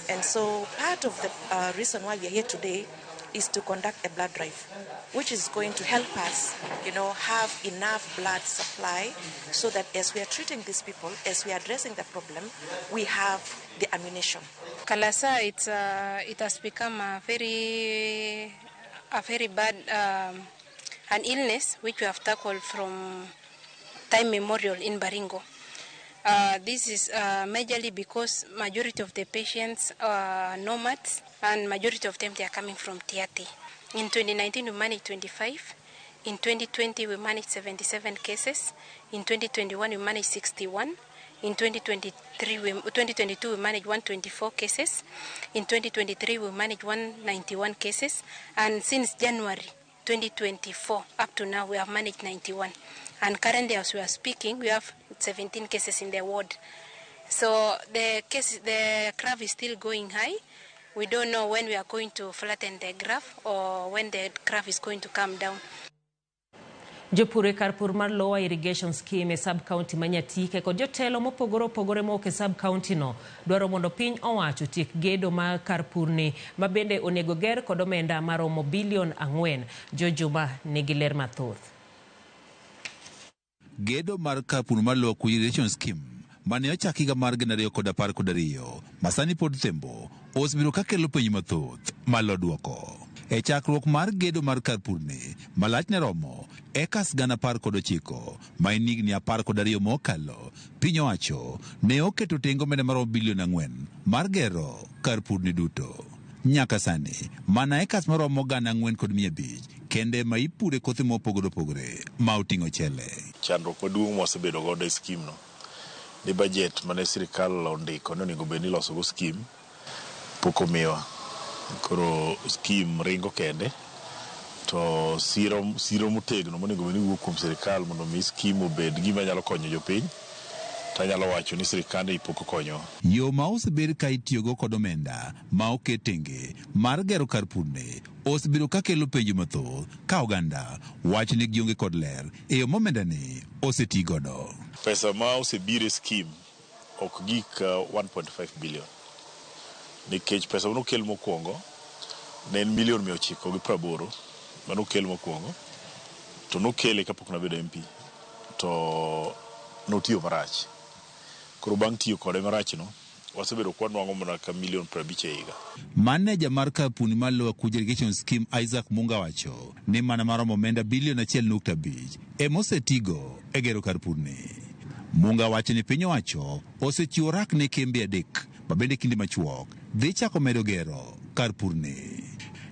And so part of the reason why we are here today is to conduct a blood drive, which is going to help us, have enough blood supply so that as we are treating these people, as we are addressing the problem, we have the ammunition. Kalasa, it has become a very bad an illness which we have tackled from time memorial in Baringo. This is majorly because majority of the patients are nomads and majority of them they are coming from Tiati. In 2019 we managed 25. In 2020 we managed 77 cases. In 2021 we managed 61. In 2022 we managed 124 cases. In 2023 we managed 191 cases. And since January 2024 up to now we have managed 91. And currently, as we are speaking, we have 17 cases in the ward. So the graph is still going high. We don't know when we are going to flatten the graph or when the graph is going to come down. Jopur Karpur mar Lower Irrigation Scheme sub-county Manyatike kod jotelo mopogore moke sub-county no dwaro mondo piny owacho tiek gedo ma Karpur ni mabende onego ger kod omenda maromo bilion 4. Jojuma nigi ler mathoth. Gedo mar Karpur mar Lower Irrigation Scheme mane ochaki higa mar 2012 masani pod thembo osebiro kakelo penj mathoth malo duoko. E chakruok mar gedo mar Karpur ni malachne romo ekas 19,000 ma en higni 12 mokalo, piny owacho ne oketo tengo omenda maromo bilion 4 mar gero Karpur ni duto. Nyaka sani mana ekas maromo 4,500 kende ma ipure kothe mopogore ma oting'o chele. Chandruok maduong' mosebedo godo e skim no ni budget mane sirikal ondiko ni onego bed ni iloso go skim pok omiwa. Koro skim ringo kende to siro motegno monego bed ni wuok kuom sirikal mondo mi skim obed gima nyalo konyo jopiny. Tanyalo wacho ni sirikande ipoko konyo. Yo ma osebed ka itiyogo kod omenda ma oketenge mar gero Karpur ni osebiro kakelo penjo mathoth ka oganda wach ni gionge kod ler e yo momenda ni oseti godo. Pesa ma osebiro e skim ok gik 1.5 bilion. Nikech pesa manokel mokwongo ne en milion 980 manokel mokwongo to nokele kapok nabedo MP to notiyo marach. Koro bang' tiyo kode marach no wasebedo kwanwang'o mana ka milion 50 e higa. Maneja mar kampuni mar Lower Irrigation Scheme Isaac Munga wacho ni mana maromo omenda bilion 1.5 emosetigo e gero Karpur ni. Munga wacho ni piny owacho osechiwo rak ne kembe 3 mabende kinde machuok dhi chako medo gero Karpur ni.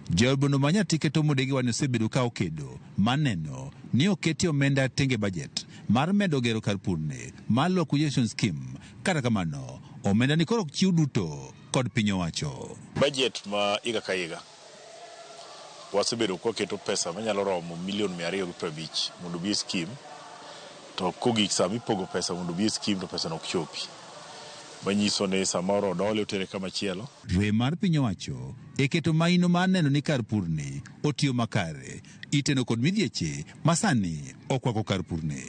Jalbono Manyatike to modegi wan osebedo ka okedo maneno ni oketi omenda tenge budget mar medo gero Karpur ni mar Lower Irrigation Scheme. Kata kamano omenda ni koro chiw duto kod piny owacho. Budget ma higa ka higa wasebedo kwa keto pesa manyalo romo milion 250 mondo bi scheme to kogik sama ipogo pesa mondo bi scheme to pesa nok chopi. Manyiso ne samoro dole otere kama chielo. Dwe mar piny owacho eketo maino maneno ni Karpur ni otiyo makare iteno kod midhieche masani okwako Karpur ni.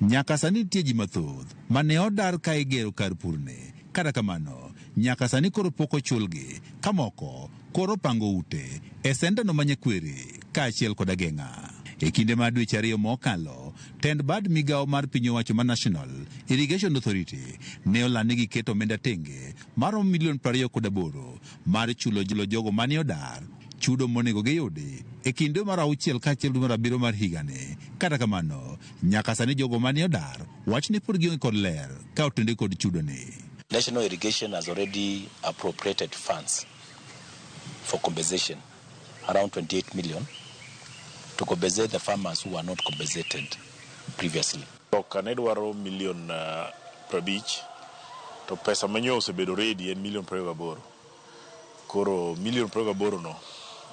Nyaka sani nitie ji mathoth mane odar ka igero Karpur ni. Kata kamano nyaka sani koro pok ochulgi ka moko koro pango ute e sendano manyakwere kaachiel kod ageng'a. E kinde mar dweche 2 mokalo, tend bad migawo mar piny owacho mar National Irrigation Authority ne olani gi keto omenda tenge maromo milion 28 mar chulo jogo mane odar chudo monego giyudi e kinde mar 6 kaachiel dwe mar 7 mar higani. Kata kamano nyaka sani jogo mane odar wach ni pod gionge kod ler ka otende kod chudo ni. National Irrigation has already appropriated funds for compensation around 28 million to compensate the farmers who were not compensated previously. Kane dwaro milion 50 to pesa manyo osebedo ready en milion 28. Koro milion 28 no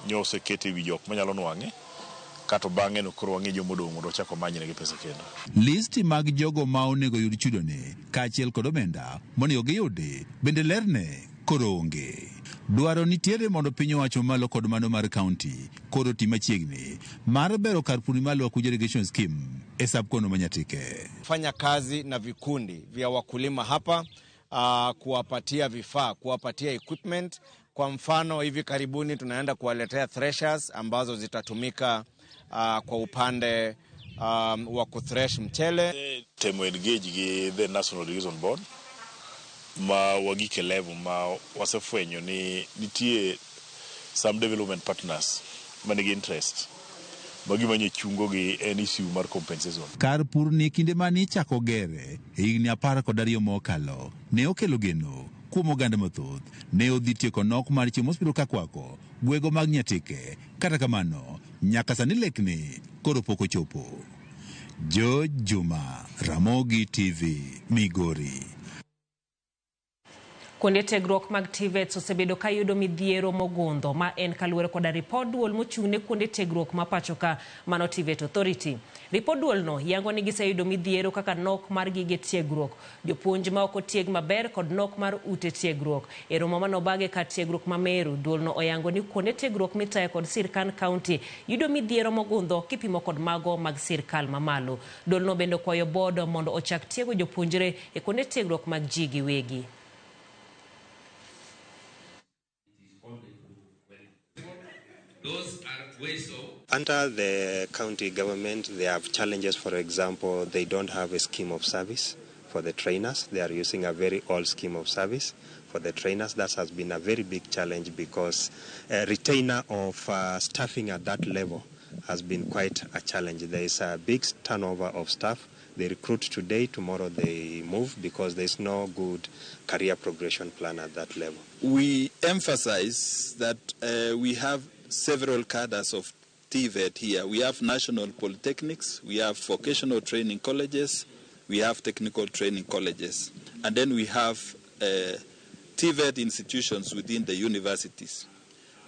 nyo osekete wi jok manyalo nwang'e kato bang'e no koro wang'e jomodong' mondo chako manyne gi pesa kendo. Listi mag jogo ma onego yud chudo ni kaachiel kod omenda monego giyudi bende lerne koro onge. Dwaro nitiere mondo piny owacho malo kod mano mar kaunti koro ti machiegni mar bero Karpur ni mar Lower Irrigation Scheme e sub-kono Manyatike. Fanya kazi na vikundi vya wakulima hapa kuwapatia vifaa, kuwapatia equipment. Kwa mfano hivi karibuni tunaenda kuwaletea threshers ambazo zitatumika kwa upande wa kuthresh mchele. Temo engage the National Liaison Board ma wagike level ma wasefwenyo ni nitie some development partners manigi interest magimanye chungo gi en issue mar compensation. Kar pur ni kinde mani chako gere higni 12 mokalo ne okelo geno kuom oganda mathoth ne odhi tieko nok mar chiemo hospital kakwako gwego mag Nyatike. Kata kamano nyaka sani lekni koro pok ochopo. George Juma, Ramogi TV, Migori. Kuonde tiegruok mag TVET osebedo ka yudo midhiero mogundho ma en kaluwore koda ripod duol mochung'ne kuonde tiegruok ma pacho ka mano TVET Authority. Ripod duol no yango ni giseyudo midhiero kaka nok mar gige tiegruok, jopuonj ma ok otieg maber kod nok mar ute tiegruok. E romo manobage ka tiegruok ma Meru, duol no oyango ni kuonde tiegruok mitayo kod sirkal kaunti yudo midhiero mogundho kipimo kod mago mag sirkal mamalo. Duol no bende kwayo board mondo ochak tiego jopuonjre e kuonde tiegruok mag ji giwegi. Under the county government, they have challenges. For example, they don't have a scheme of service for the trainers. They are using a very old scheme of service for the trainers. That has been a very big challenge because retainer of staffing at that level has been quite a challenge. There is a big turnover of staff. They recruit today, tomorrow they move because there is no good career progression plan at that level. We emphasize that we have several cadres of TVET here. We have national polytechnics, we have vocational training colleges, we have technical training colleges, and then we have TVET institutions within the universities.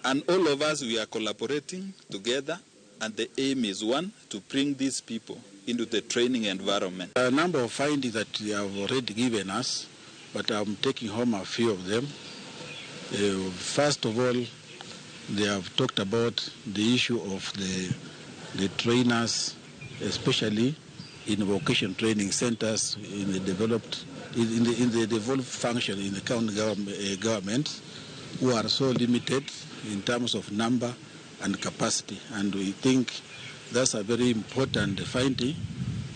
And all of us, we are collaborating together, and the aim is one, to bring these people into the training environment. A number of findings that they have already given us, but I'm taking home a few of them. First of all, they have talked about the issue of the trainers, especially in vocation training centers in the developed function in the county government, who are so limited in terms of number and capacity. And we think that's a very important finding.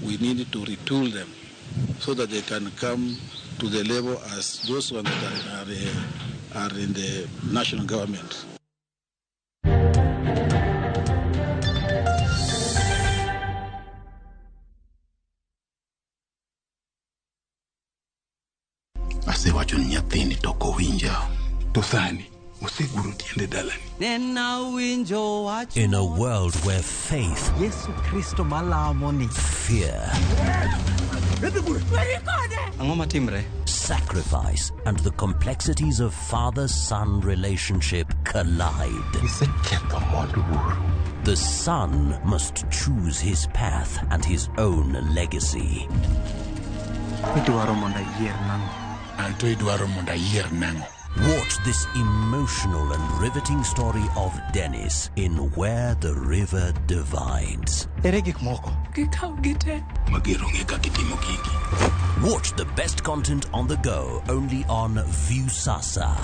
We need to retool them so that they can come to the level as those ones that are in the national government. Asewacho ni nyathini toko winja to sani oseguro tiende dalani. In a world where faith, Yesu Kristo malamoni, fear, sacrifice, and the complexities of father-son relationship collide. The son must choose his path and his own legacy. Watch this emotional and riveting story of Dennis in Where the River Divides. Watch the best content on the go only on Viusasa.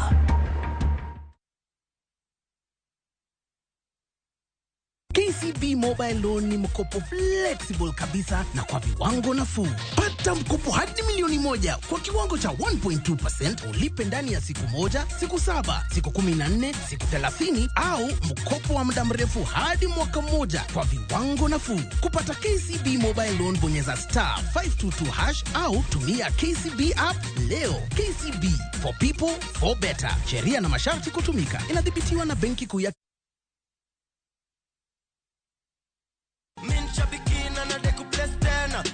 KCB Mobile Loan ni mkopo flexible kabisa na kwa viwango nafuu. Pata mkopo hadi milioni 1 kwa kiwango cha 1.2%, ulipe ndani ya siku 1, siku 7, siku 14, siku 30 au mkopo wa muda mrefu hadi mwaka 1 kwa viwango nafuu. Kupata KCB Mobile Loan bonyeza *522# au tumia KCB app leo. KCB, for people, for better. Sheria na masharti kutumika. Inadhibitiwa na Benki Kuu ya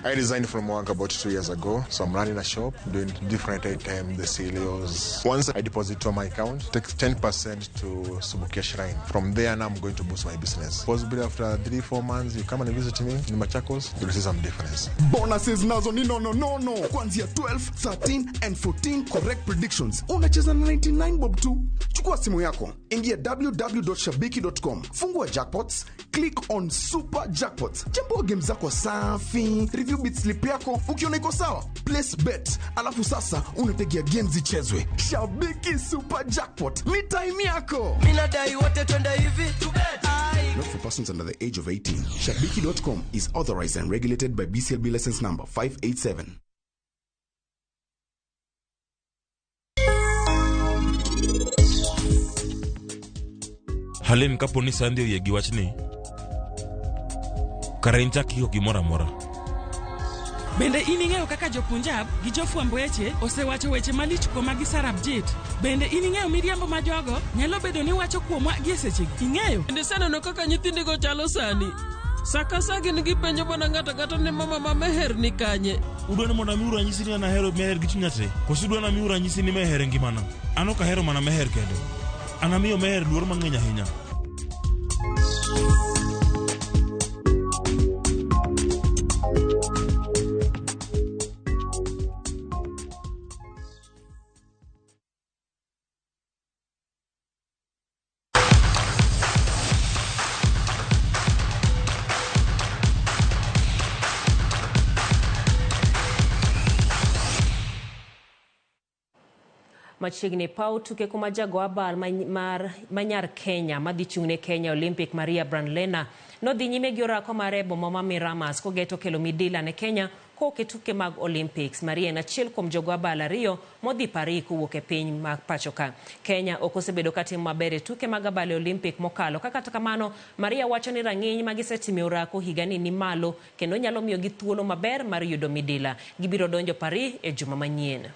I resigned from work about 2 years ago, so I'm running a shop, doing different items, the cereals. Once I deposit to my account, take 10% to Subukia Shrine. From there, now I'm going to boost my business. Possibly after 3-4 months, you come and visit me in Machakos, you'll see some difference. Bonuses nazo ni no. Kwanzia 12, 13, and 14 correct predictions. Unacheza na 99 bob tu. Chukua simu yako, ingia www.shabiki.com, fungua jackpots, click on super jackpots, chambua game zako safi, review bit slip yako, ukiona iko sawa, place bet, alafu sasa unategea games zichezwe. Shabiki super jackpot, ni time yako. Minadai wote twende hivi to bet. Not for persons under the age of 18. Shabiki.com is authorized and regulated by BCLB license number 587. Halen kaponi sandio ye giwachni karencha kiko gimora mora. Bende ining'eyo kaka jo Punjab gi jo fwambo weche osewacho weche malich kuom magi Sarab Jit. Bende ining'eyo miriambo ma jogo nyalo bedo ni wacho kuomwa gi sechegi. Ing'eyo? Bende saneno kaka nyithindigo chalo sani. Saka gin gipenjo bana ng'ato ne mama ma meher ni kanye. Udwana mondo mi uranyisi ni anahero meher gi chunyate. Koso udwana mi uranyisi ni meher ngimana. An ok ahero mana meher kendo. Anamiyo meher luor mang'eny ahinya. Machiegni pau tuke kuma jago abal manyar Kenya madhi chung'ne Kenya Olympic Maria Brandlena nodhi nyime gi orako mare boma ma Miramas kogeto kelo midila ne Kenya koke tuke mag Olympics. Maria en achiel kuom jogo abal ariyo modhi Paris kowuok e piny mag pachoka. Kenya ok osebedo ka timo maber e tuke mag abal Olympic mokalo. Kata kamano, Maria wacho ni rang'iny ma gisetimo orako higani ni malo kendo nyalo miyo gi thuolo maber mar yudo midila. Gibiro donjo Paris e juma manyien.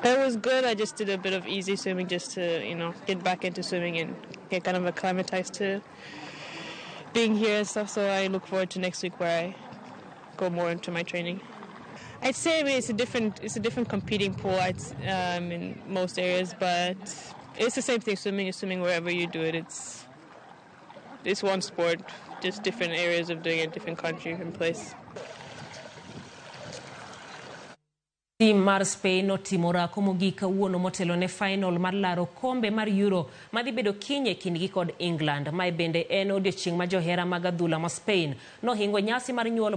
It was good. I just did a bit of easy swimming just to, get back into swimming and get kind of acclimatized to being here and stuff. So I look forward to next week where I go more into my training. I'd say it's a different competing pool in most areas, but it's the same thing. Swimming is swimming wherever you do it. It's one sport, just different areas of doing it, different country and place. Team mar Spain otimo orako mogik kawuono motelo ne final mar laro kombe mar Euro madhi bedo kinye kindgi kod England. Mae bende en odiechieng' ma johera mag adhula ma Spain nohingo nyasi mar nyuol